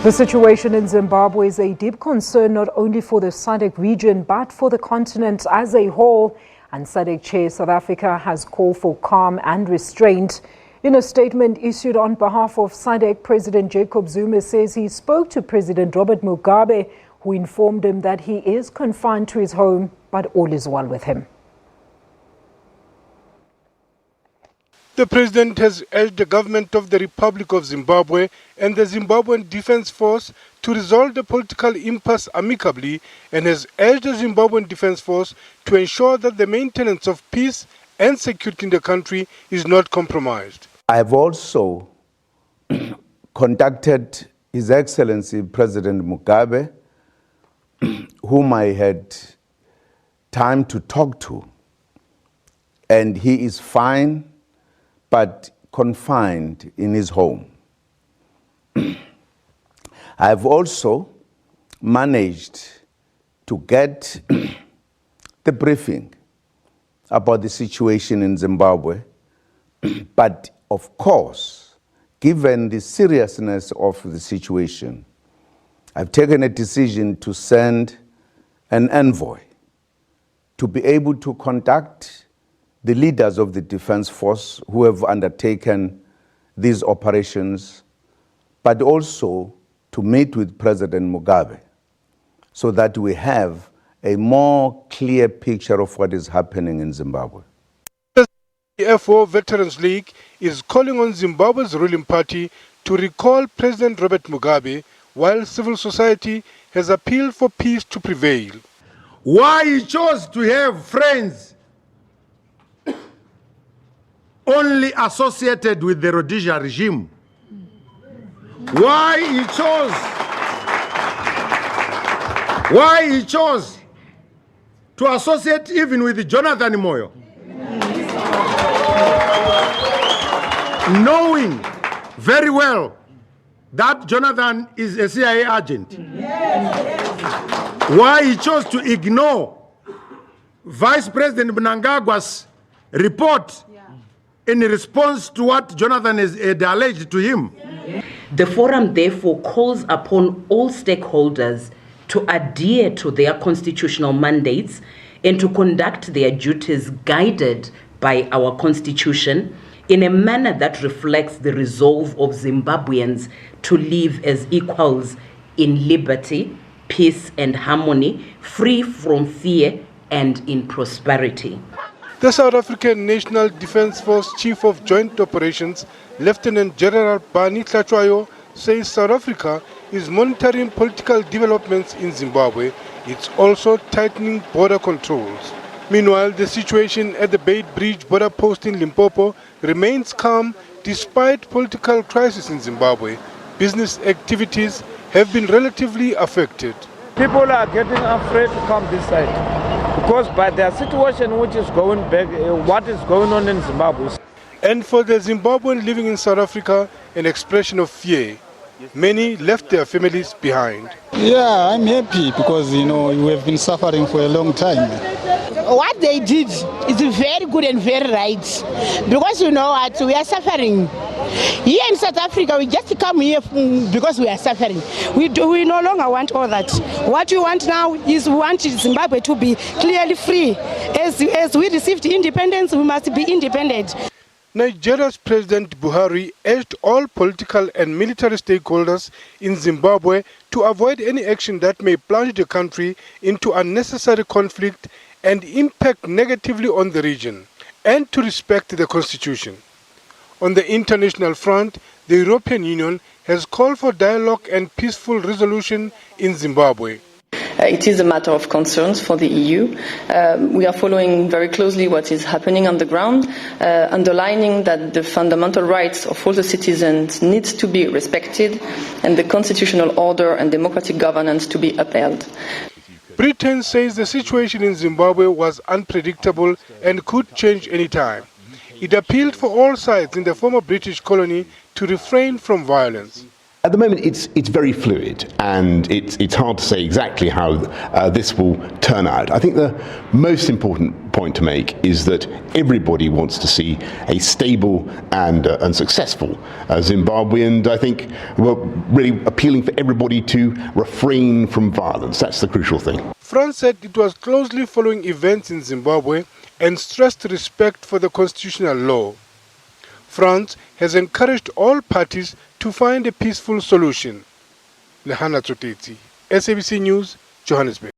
The situation in Zimbabwe is a deep concern not only for the SADC region but for the continent as a whole. And SADC Chair South Africa has called for calm and restraint. In a statement issued on behalf of SADC, President Jacob Zuma says he spoke to President Robert Mugabe, who informed him that he is confined to his home, but all is well with him. The President has urged the government of the Republic of Zimbabwe and the Zimbabwean Defence Force to resolve the political impasse amicably and has urged the Zimbabwean Defence Force to ensure that the maintenance of peace and security in the country is not compromised. I have also contacted His Excellency President Mugabe, whom I had time to talk to, and he is fine but confined in his home. I have also managed to get the briefing about the situation in Zimbabwe, but of course, given the seriousness of the situation, I've taken a decision to send an envoy to be able to contact the leaders of the Defense Force who have undertaken these operations, but also to meet with President Mugabe so that we have a more clear picture of what is happening in Zimbabwe. The FO Veterans League is calling on Zimbabwe's ruling party to recall President Robert Mugabe, while civil society has appealed for peace to prevail. Why he chose to have friends only associated with the Rhodesia regime? Why he chose to associate even with Jonathan Moyo, knowing very well that Jonathan is a CIA agent? Why he chose to ignore Vice President Mnangagwa's report in response to what Jonathan had alleged to him? The forum therefore calls upon all stakeholders to adhere to their constitutional mandates and to conduct their duties guided by our constitution in a manner that reflects the resolve of Zimbabweans to live as equals in liberty, peace and harmony, free from fear and in prosperity. The South African National Defence Force Chief of Joint Operations, Lieutenant General Bani Tlachwayo, says South Africa is monitoring political developments in Zimbabwe. It's also tightening border controls. Meanwhile, the situation at the Beit Bridge border post in Limpopo remains calm despite political crisis in Zimbabwe. Business activities have been relatively affected. People are getting afraid to come this side because by the situation which is going back, what is going on in Zimbabwe. And for the Zimbabwean living in South Africa, an expression of fear. Many left their families behind. Yeah, I'm happy because, we have been suffering for a long time. What they did is very good and very right. Because you know what, we are suffering. Here in South Africa, we just come here because we are suffering. We no longer want all that. What we want now is we want Zimbabwe to be clearly free. As we received independence, we must be independent. Nigeria's President Buhari urged all political and military stakeholders in Zimbabwe to avoid any action that may plunge the country into unnecessary conflict and impact negatively on the region, and to respect the constitution. On the international front, the European Union has called for dialogue and peaceful resolution in Zimbabwe. It is a matter of concerns for the EU. We are following very closely what is happening on the ground, underlining that the fundamental rights of all the citizens need to be respected and the constitutional order and democratic governance to be upheld. Britain says the situation in Zimbabwe was unpredictable and could change any time. It appealed for all sides in the former British colony to refrain from violence. At the moment, it's very fluid, and it's hard to say exactly how this will turn out. I think the most important point to make is that everybody wants to see a stable and successful Zimbabwe, and I think we're really appealing for everybody to refrain from violence. That's the crucial thing. France said it was closely following events in Zimbabwe and stressed respect for the constitutional law. France has encouraged all parties to find a peaceful solution. Lehana Tsoteti, SABC News, Johannesburg.